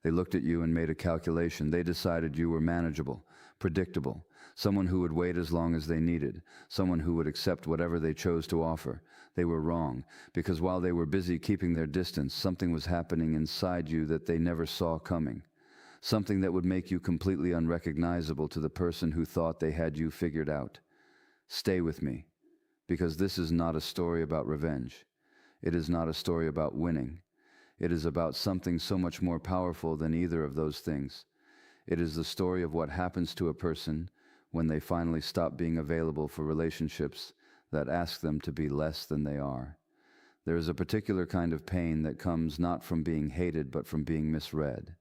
They looked at you and made a calculation. They decided you were manageable, predictable, someone who would wait as long as they needed, someone who would accept whatever they chose to offer. They were wrong, because while they were busy keeping their distance, something was happening inside you that they never saw coming. Something that would make you completely unrecognizable to the person who thought they had you figured out. Stay with me, because this is not a story about revenge. It is not a story about winning. It is about something so much more powerful than either of those things. It is the story of what happens to a person when they finally stop being available for relationships that ask them to be less than they are. There is a particular kind of pain that comes not from being hated but from being misread,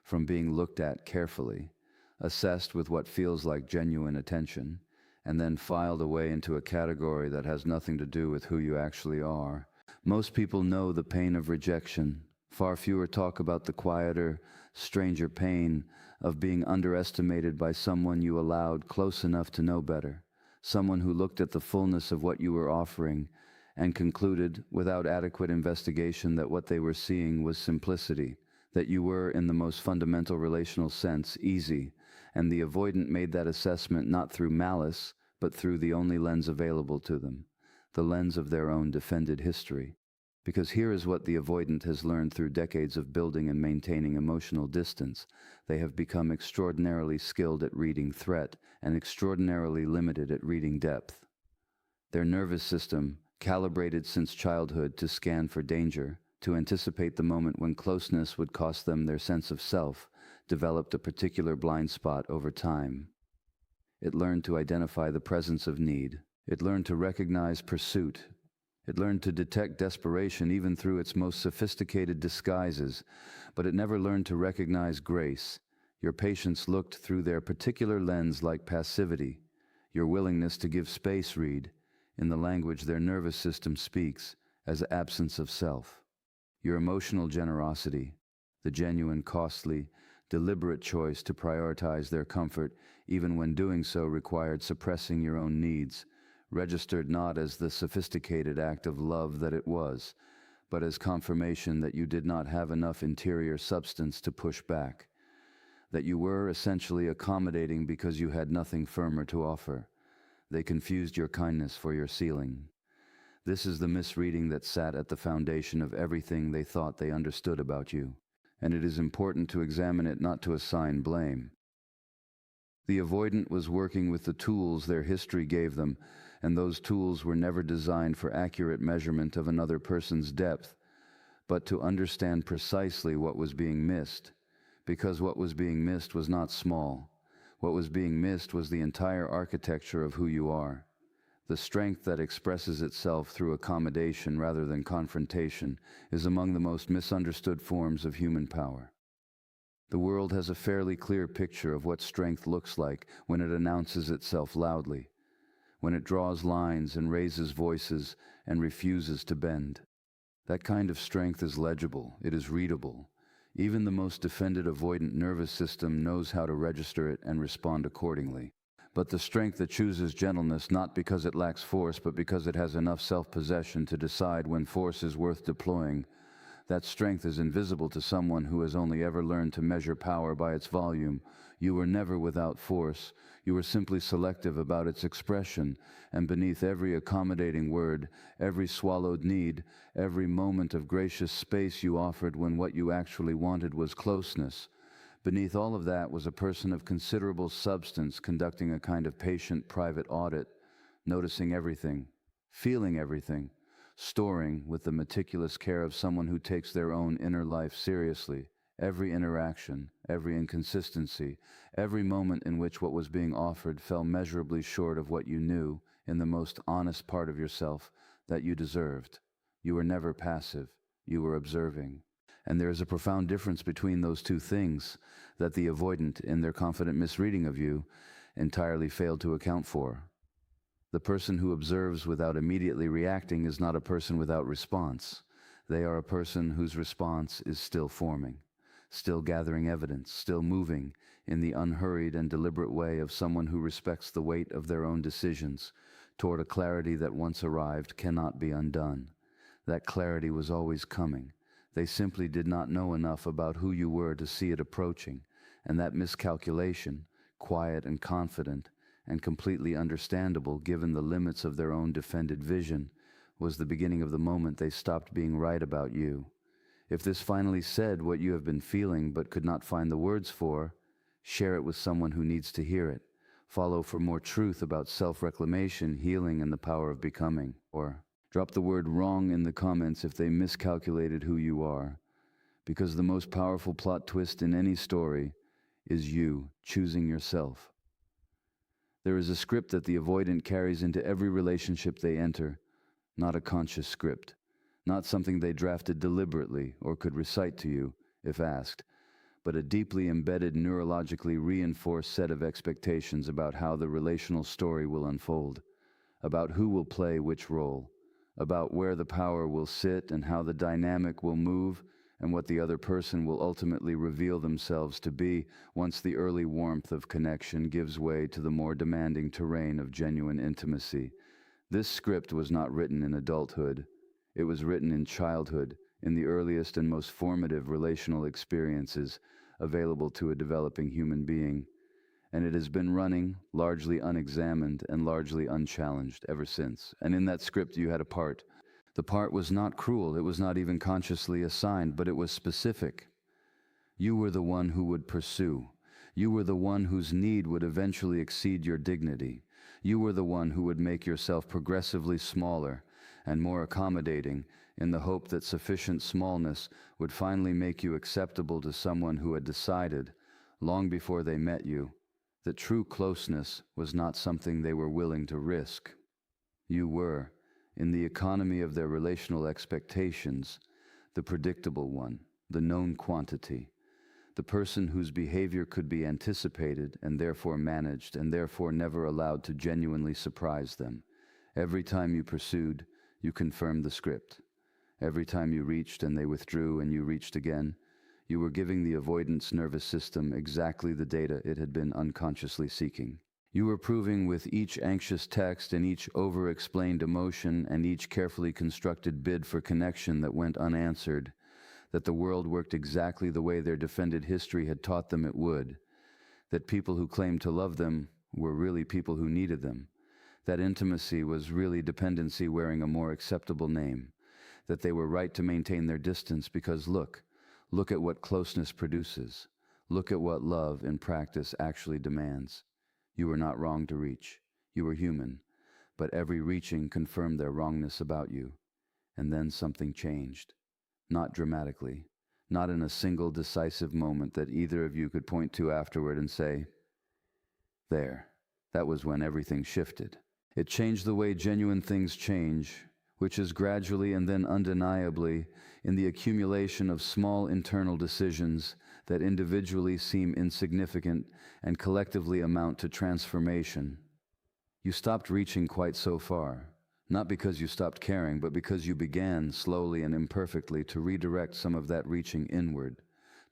from being looked at carefully, assessed with what feels like genuine attention, and then filed away into a category that has nothing to do with who you actually are. Most people know the pain of rejection. Far fewer talk about the quieter, stranger pain of being underestimated by someone you allowed close enough to know better, someone who looked at the fullness of what you were offering and concluded, without adequate investigation, that what they were seeing was simplicity, that you were, in the most fundamental relational sense, easy, and the avoidant made that assessment not through malice, but through the only lens available to them, the lens of their own defended history. Because here is what the avoidant has learned through decades of building and maintaining emotional distance. They have become extraordinarily skilled at reading threat and extraordinarily limited at reading depth. Their nervous system, calibrated since childhood to scan for danger, to anticipate the moment when closeness would cost them their sense of self, developed a particular blind spot over time. It learned to identify the presence of need. It learned to recognize pursuit. It learned to detect desperation even through its most sophisticated disguises, but it never learned to recognize grace. Your patience looked through their particular lens like passivity. Your willingness to give space read, in the language their nervous system speaks, as absence of self. Your emotional generosity, the genuine, costly, deliberate choice to prioritize their comfort, even when doing so required suppressing your own needs, registered not as the sophisticated act of love that it was, but as confirmation that you did not have enough interior substance to push back, that you were essentially accommodating because you had nothing firmer to offer. They confused your kindness for your ceiling. This is the misreading that sat at the foundation of everything they thought they understood about you, and it is important to examine it, not to assign blame. The avoidant was working with the tools their history gave them, and those tools were never designed for accurate measurement of another person's depth, but to understand precisely what was being missed, because what was being missed was not small. What was being missed was the entire architecture of who you are. The strength that expresses itself through accommodation rather than confrontation is among the most misunderstood forms of human power. The world has a fairly clear picture of what strength looks like when it announces itself loudly, when it draws lines and raises voices and refuses to bend. That kind of strength is legible, it is readable. Even the most defended avoidant nervous system knows how to register it and respond accordingly. But the strength that chooses gentleness, not because it lacks force, but because it has enough self-possession to decide when force is worth deploying, that strength is invisible to someone who has only ever learned to measure power by its volume. You were never without force. You were simply selective about its expression, and beneath every accommodating word, every swallowed need, every moment of gracious space you offered when what you actually wanted was closeness, beneath all of that was a person of considerable substance conducting a kind of patient private audit, noticing everything, feeling everything, storing with the meticulous care of someone who takes their own inner life seriously, every interaction, every inconsistency, every moment in which what was being offered fell measurably short of what you knew, in the most honest part of yourself, that you deserved. You were never passive, you were observing. And there is a profound difference between those two things that the avoidant, in their confident misreading of you, entirely failed to account for. The person who observes without immediately reacting is not a person without response. They are a person whose response is still forming, still gathering evidence, still moving in the unhurried and deliberate way of someone who respects the weight of their own decisions toward a clarity that once arrived cannot be undone. That clarity was always coming. They simply did not know enough about who you were to see it approaching, and that miscalculation, quiet and confident, and completely understandable given the limits of their own defended vision, was the beginning of the moment they stopped being right about you. If this finally said what you have been feeling but could not find the words for, share it with someone who needs to hear it. Follow for more truth about self-reclamation, healing, and the power of becoming. Or drop the word wrong in the comments if they miscalculated who you are. Because the most powerful plot twist in any story is you choosing yourself. There is a script that the avoidant carries into every relationship they enter, not a conscious script, not something they drafted deliberately or could recite to you, if asked, but a deeply embedded, neurologically reinforced set of expectations about how the relational story will unfold, about who will play which role, about where the power will sit and how the dynamic will move, and what the other person will ultimately reveal themselves to be once the early warmth of connection gives way to the more demanding terrain of genuine intimacy. This script was not written in adulthood. It was written in childhood, in the earliest and most formative relational experiences available to a developing human being, and it has been running, largely unexamined and largely unchallenged ever since. And in that script you had a part. The part was not cruel, it was not even consciously assigned, but it was specific. You were the one who would pursue. You were the one whose need would eventually exceed your dignity. You were the one who would make yourself progressively smaller and more accommodating in the hope that sufficient smallness would finally make you acceptable to someone who had decided, long before they met you, that true closeness was not something they were willing to risk. You were, in the economy of their relational expectations, the predictable one, the known quantity, the person whose behavior could be anticipated and therefore managed and therefore never allowed to genuinely surprise them. Every time you pursued, you confirmed the script. Every time you reached and they withdrew and you reached again, you were giving the avoidance nervous system exactly the data it had been unconsciously seeking. You were proving with each anxious text and each over-explained emotion and each carefully constructed bid for connection that went unanswered, that the world worked exactly the way their defended history had taught them it would, that people who claimed to love them were really people who needed them, that intimacy was really dependency wearing a more acceptable name, that they were right to maintain their distance because look at what closeness produces, look at what love in practice actually demands. You were not wrong to reach. You were human, but every reaching confirmed their wrongness about you. And then something changed. Not dramatically, not in a single decisive moment that either of you could point to afterward and say, there, that was when everything shifted. It changed the way genuine things change, which is gradually and then undeniably in the accumulation of small internal decisions that individually seem insignificant and collectively amount to transformation. You stopped reaching quite so far, not because you stopped caring, but because you began, slowly and imperfectly, to redirect some of that reaching inward,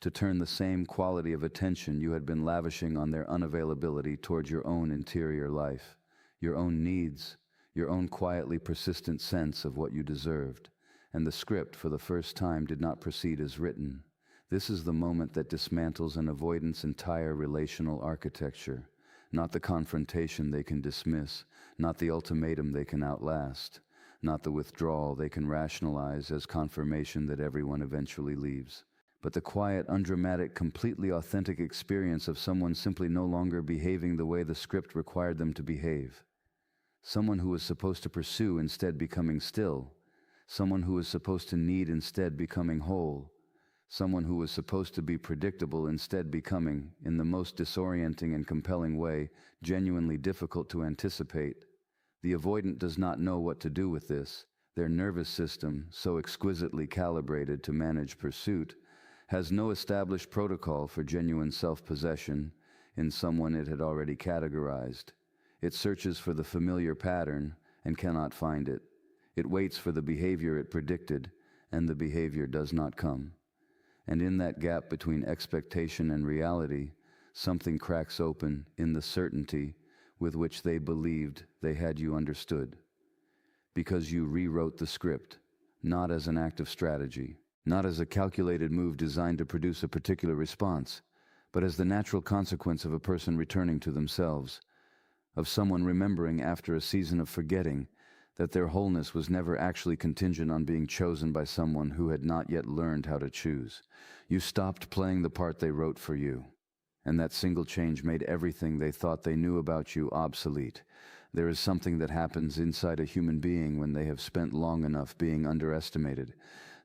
to turn the same quality of attention you had been lavishing on their unavailability towards your own interior life, your own needs, your own quietly persistent sense of what you deserved. And the script, for the first time, did not proceed as written. This is the moment that dismantles an avoidant's entire relational architecture, not the confrontation they can dismiss, not the ultimatum they can outlast, not the withdrawal they can rationalize as confirmation that everyone eventually leaves, but the quiet, undramatic, completely authentic experience of someone simply no longer behaving the way the script required them to behave. Someone who was supposed to pursue instead becoming still, someone who was supposed to need instead becoming whole, someone who was supposed to be predictable instead becoming, in the most disorienting and compelling way, genuinely difficult to anticipate. The avoidant does not know what to do with this. Their nervous system, so exquisitely calibrated to manage pursuit, has no established protocol for genuine self-possession in someone it had already categorized. It searches for the familiar pattern and cannot find it. It waits for the behavior it predicted, and the behavior does not come. And in that gap between expectation and reality, something cracks open in the certainty with which they believed they had you understood. Because you rewrote the script, not as an act of strategy, not as a calculated move designed to produce a particular response, but as the natural consequence of a person returning to themselves, of someone remembering after a season of forgetting that their wholeness was never actually contingent on being chosen by someone who had not yet learned how to choose. You stopped playing the part they wrote for you, and that single change made everything they thought they knew about you obsolete. There is something that happens inside a human being when they have spent long enough being underestimated.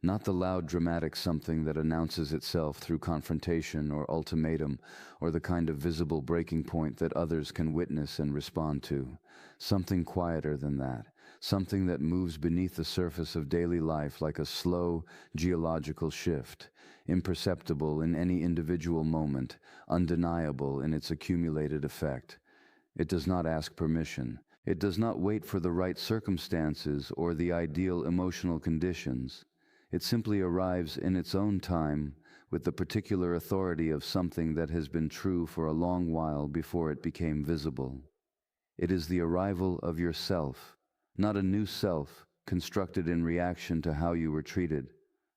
Not the loud, dramatic something that announces itself through confrontation or ultimatum, or the kind of visible breaking point that others can witness and respond to. Something quieter than that. Something that moves beneath the surface of daily life like a slow, geological shift, imperceptible in any individual moment, undeniable in its accumulated effect. It does not ask permission. It does not wait for the right circumstances or the ideal emotional conditions. It simply arrives in its own time with the particular authority of something that has been true for a long while before it became visible. It is the arrival of yourself, not a new self constructed in reaction to how you were treated,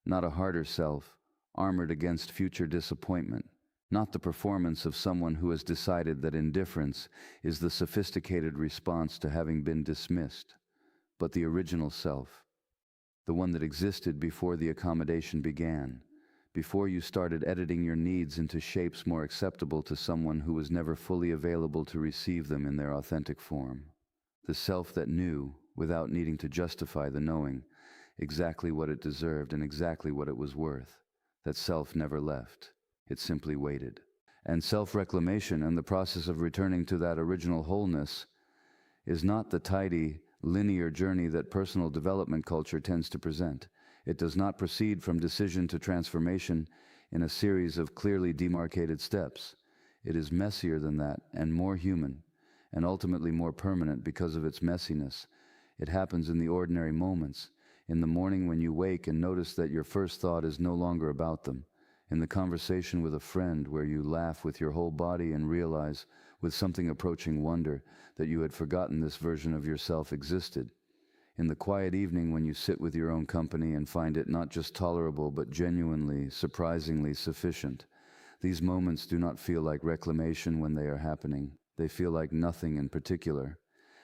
not a harder self armored against future disappointment, not the performance of someone who has decided that indifference is the sophisticated response to having been dismissed, but the original self, the one that existed before the accommodation began, before you started editing your needs into shapes more acceptable to someone who was never fully available to receive them in their authentic form. The self that knew, without needing to justify the knowing, exactly what it deserved and exactly what it was worth. That self never left. It simply waited. And self-reclamation and the process of returning to that original wholeness is not the tidy, linear journey that personal development culture tends to present. It does not proceed from decision to transformation in a series of clearly demarcated steps. It is messier than that and more human, and ultimately more permanent because of its messiness. It happens in the ordinary moments, in the morning when you wake and notice that your first thought is no longer about them, in the conversation with a friend where you laugh with your whole body and realize, with something approaching wonder, that you had forgotten this version of yourself existed, in the quiet evening when you sit with your own company and find it not just tolerable but genuinely, surprisingly sufficient. These moments do not feel like reclamation when they are happening. They feel like nothing in particular,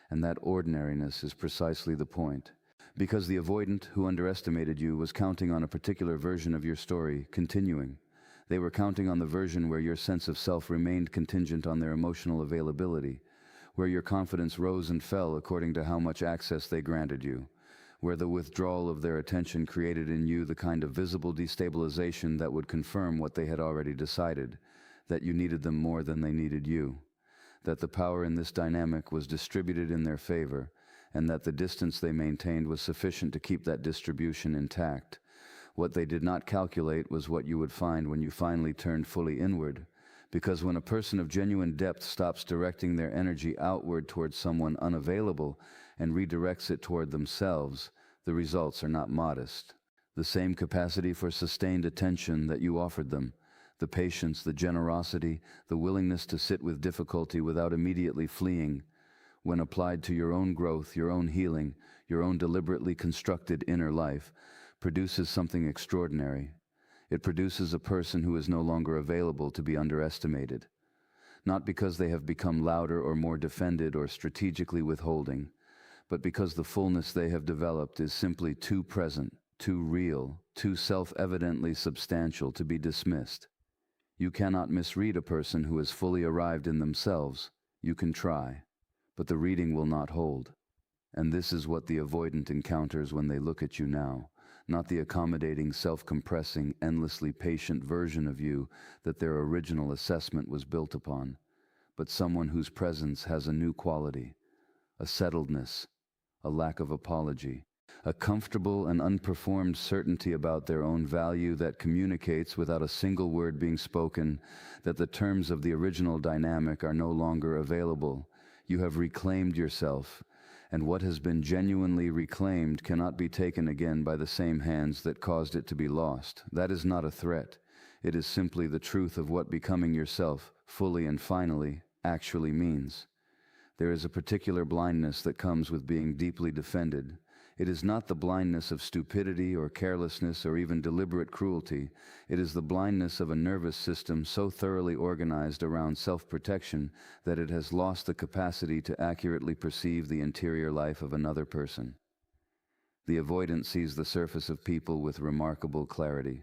and that ordinariness is precisely the point. Because the avoidant who underestimated you was counting on a particular version of your story continuing. They were counting on the version where your sense of self remained contingent on their emotional availability, where your confidence rose and fell according to how much access they granted you, where the withdrawal of their attention created in you the kind of visible destabilization that would confirm what they had already decided, that you needed them more than they needed you, that the power in this dynamic was distributed in their favor, and that the distance they maintained was sufficient to keep that distribution intact. What they did not calculate was what you would find when you finally turned fully inward, because when a person of genuine depth stops directing their energy outward towards someone unavailable and redirects it toward themselves, the results are not modest. The same capacity for sustained attention that you offered them, the patience, the generosity, the willingness to sit with difficulty without immediately fleeing, when applied to your own growth, your own healing, your own deliberately constructed inner life, produces something extraordinary. It produces a person who is no longer available to be underestimated, not because they have become louder or more defended or strategically withholding, but because the fullness they have developed is simply too present, too real, too self-evidently substantial to be dismissed. You cannot misread a person who has fully arrived in themselves. You can try, but the reading will not hold. And this is what the avoidant encounters when they look at you now. Not the accommodating, self-compressing, endlessly patient version of you that their original assessment was built upon, but someone whose presence has a new quality, a settledness, a lack of apology, a comfortable and unperformed certainty about their own value that communicates without a single word being spoken that the terms of the original dynamic are no longer available. You have reclaimed yourself, and what has been genuinely reclaimed cannot be taken again by the same hands that caused it to be lost. That is not a threat. It is simply the truth of what becoming yourself, fully and finally, actually means. There is a particular blindness that comes with being deeply defended. It is not the blindness of stupidity or carelessness or even deliberate cruelty. It is the blindness of a nervous system so thoroughly organized around self-protection that it has lost the capacity to accurately perceive the interior life of another person. The avoidant sees the surface of people with remarkable clarity.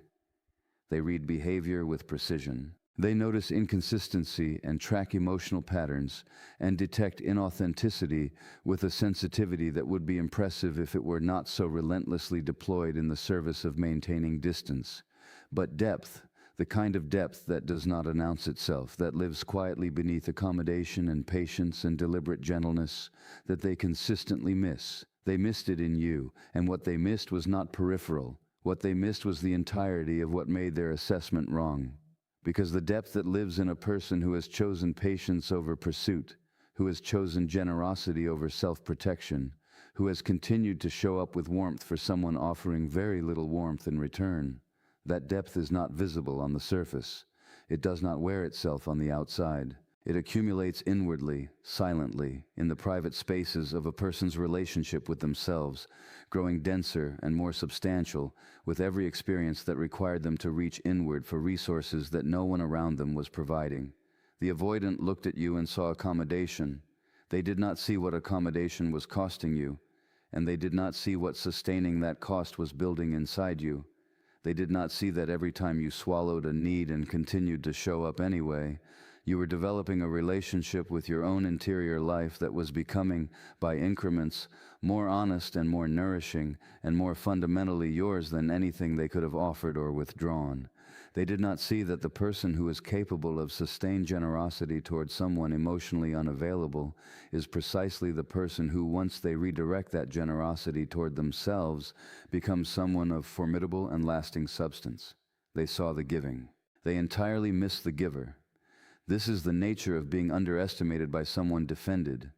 They read behavior with precision. They notice inconsistency and track emotional patterns and detect inauthenticity with a sensitivity that would be impressive if it were not so relentlessly deployed in the service of maintaining distance. But depth, the kind of depth that does not announce itself, that lives quietly beneath accommodation and patience and deliberate gentleness, that they consistently miss. They missed it in you, and what they missed was not peripheral. What they missed was the entirety of what made their assessment wrong. Because the depth that lives in a person who has chosen patience over pursuit, who has chosen generosity over self-protection, who has continued to show up with warmth for someone offering very little warmth in return, that depth is not visible on the surface. It does not wear itself on the outside. It accumulates inwardly, silently, in the private spaces of a person's relationship with themselves, growing denser and more substantial with every experience that required them to reach inward for resources that no one around them was providing. The avoidant looked at you and saw accommodation. They did not see what accommodation was costing you, and they did not see what sustaining that cost was building inside you. They did not see that every time you swallowed a need and continued to show up anyway, you were developing a relationship with your own interior life that was becoming, by increments, more honest and more nourishing and more fundamentally yours than anything they could have offered or withdrawn. They did not see that the person who is capable of sustained generosity toward someone emotionally unavailable is precisely the person who, once they redirect that generosity toward themselves, becomes someone of formidable and lasting substance. They saw the giving. They entirely missed the giver. This is the nature of being underestimated by someone defended.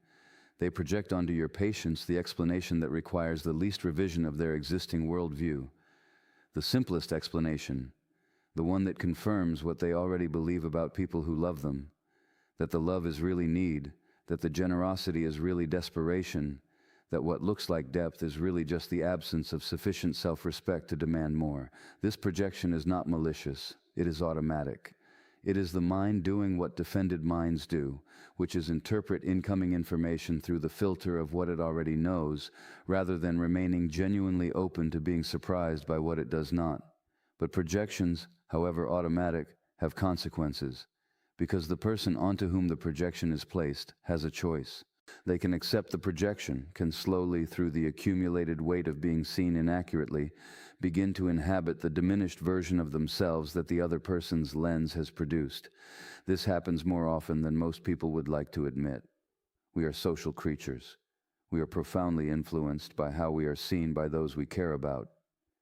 They project onto your patience the explanation that requires the least revision of their existing worldview. The simplest explanation, the one that confirms what they already believe about people who love them, that the love is really need, that the generosity is really desperation, that what looks like depth is really just the absence of sufficient self-respect to demand more. This projection is not malicious, it is automatic. It is the mind doing what defended minds do, which is interpret incoming information through the filter of what it already knows, rather than remaining genuinely open to being surprised by what it does not. But projections, however automatic, have consequences, because the person onto whom the projection is placed has a choice. They can accept the projection, can slowly, through the accumulated weight of being seen inaccurately, begin to inhabit the diminished version of themselves that the other person's lens has produced. This happens more often than most people would like to admit. We are social creatures. We are profoundly influenced by how we are seen by those we care about.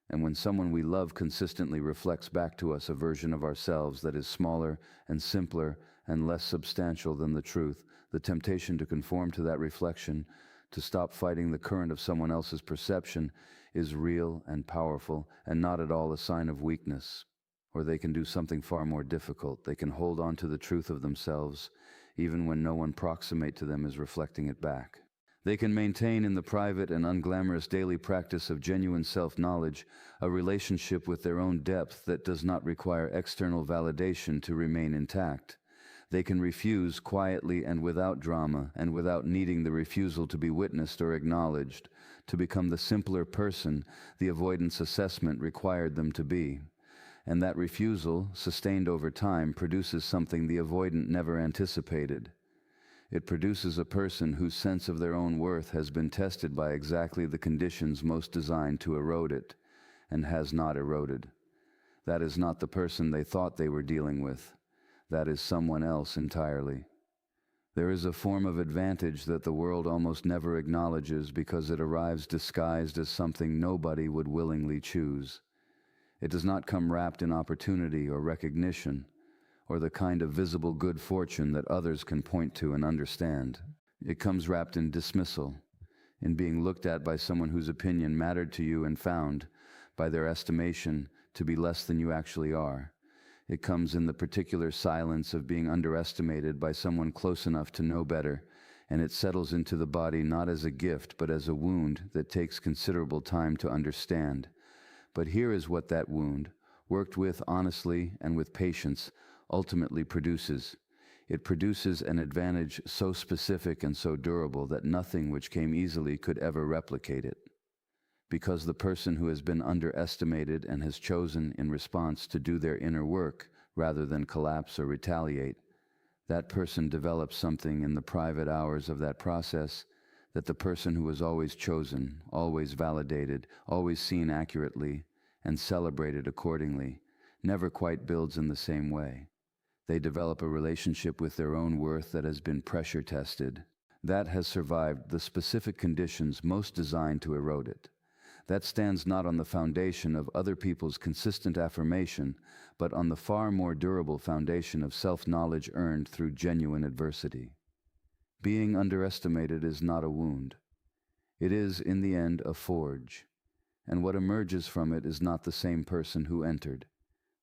And when someone we love consistently reflects back to us a version of ourselves that is smaller and simpler and less substantial than the truth, the temptation to conform to that reflection, to stop fighting the current of someone else's perception, is real and powerful and not at all a sign of weakness. Or they can do something far more difficult. They can hold on to the truth of themselves, even when no one proximate to them is reflecting it back. They can maintain in the private and unglamorous daily practice of genuine self-knowledge a relationship with their own depth that does not require external validation to remain intact. They can refuse quietly and without drama and without needing the refusal to be witnessed or acknowledged, to become the simpler person the avoidance assessment required them to be. And that refusal, sustained over time, produces something the avoidant never anticipated. It produces a person whose sense of their own worth has been tested by exactly the conditions most designed to erode it, and has not eroded. That is not the person they thought they were dealing with. That is someone else entirely. There is a form of advantage that the world almost never acknowledges because it arrives disguised as something nobody would willingly choose. It does not come wrapped in opportunity or recognition, or the kind of visible good fortune that others can point to and understand. It comes wrapped in dismissal, in being looked at by someone whose opinion mattered to you and found, by their estimation, to be less than you actually are. It comes in the particular silence of being underestimated by someone close enough to know better, and it settles into the body not as a gift but as a wound that takes considerable time to understand. But here is what that wound, worked with honestly and with patience, ultimately produces. It produces an advantage so specific and so durable that nothing which came easily could ever replicate it. Because the person who has been underestimated and has chosen in response to do their inner work rather than collapse or retaliate, that person develops something in the private hours of that process that the person who was always chosen, always validated, always seen accurately, and celebrated accordingly, never quite builds in the same way. They develop a relationship with their own worth that has been pressure tested, that has survived the specific conditions most designed to erode it. That stands not on the foundation of other people's consistent affirmation, but on the far more durable foundation of self-knowledge earned through genuine adversity. Being underestimated is not a wound. It is, in the end, a forge, and what emerges from it is not the same person who entered.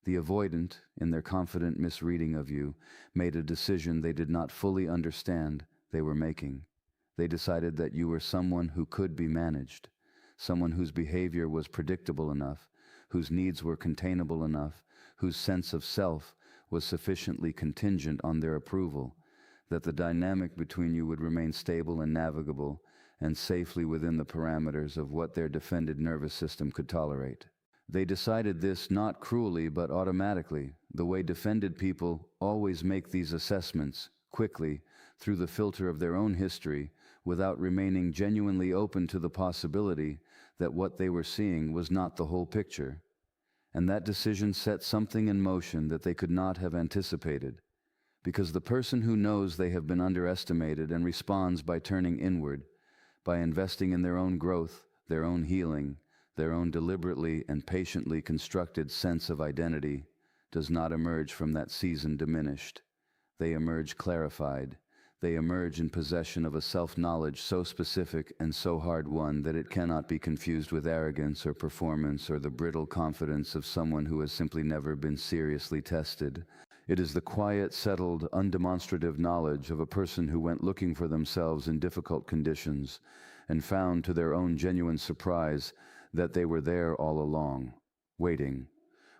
The avoidant, in their confident misreading of you, made a decision they did not fully understand they were making. They decided that you were someone who could be managed, someone whose behavior was predictable enough, whose needs were containable enough, whose sense of self was sufficiently contingent on their approval, that the dynamic between you would remain stable and navigable and safely within the parameters of what their defended nervous system could tolerate. They decided this not cruelly but automatically, the way defended people always make these assessments, quickly, through the filter of their own history, without remaining genuinely open to the possibility that what they were seeing was not the whole picture. And that decision set something in motion that they could not have anticipated. Because the person who knows they have been underestimated and responds by turning inward, by investing in their own growth, their own healing, their own deliberately and patiently constructed sense of identity, does not emerge from that season diminished. They emerge clarified. They emerge in possession of a self-knowledge so specific and so hard-won that it cannot be confused with arrogance or performance or the brittle confidence of someone who has simply never been seriously tested. It is the quiet, settled, undemonstrative knowledge of a person who went looking for themselves in difficult conditions and found to their own genuine surprise that they were there all along, waiting,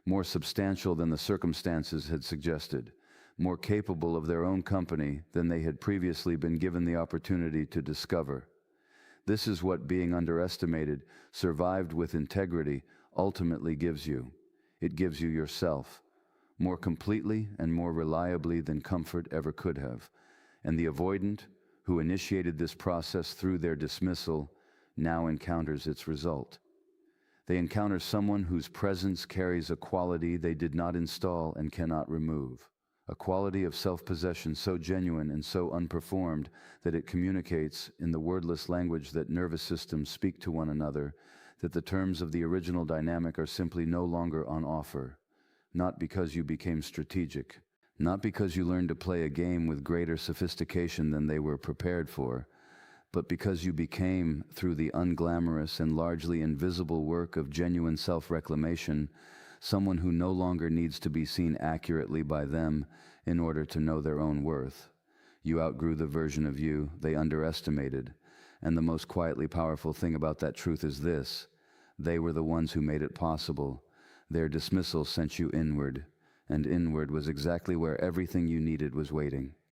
more substantial than the circumstances had suggested, more capable of their own company than they had previously been given the opportunity to discover. This is what being underestimated, survived with integrity, ultimately gives you. It gives you yourself, more completely and more reliably than comfort ever could have. And the avoidant, who initiated this process through their dismissal, now encounters its result. They encounter someone whose presence carries a quality they did not install and cannot remove. A quality of self-possession so genuine and so unperformed that it communicates, in the wordless language that nervous systems speak to one another, that the terms of the original dynamic are simply no longer on offer. Not because you became strategic, not because you learned to play a game with greater sophistication than they were prepared for, but because you became, through the unglamorous and largely invisible work of genuine self-reclamation, someone who no longer needs to be seen accurately by them in order to know their own worth. You outgrew the version of you they underestimated, and the most quietly powerful thing about that truth is this: they were the ones who made it possible. Their dismissal sent you inward, and inward was exactly where everything you needed was waiting.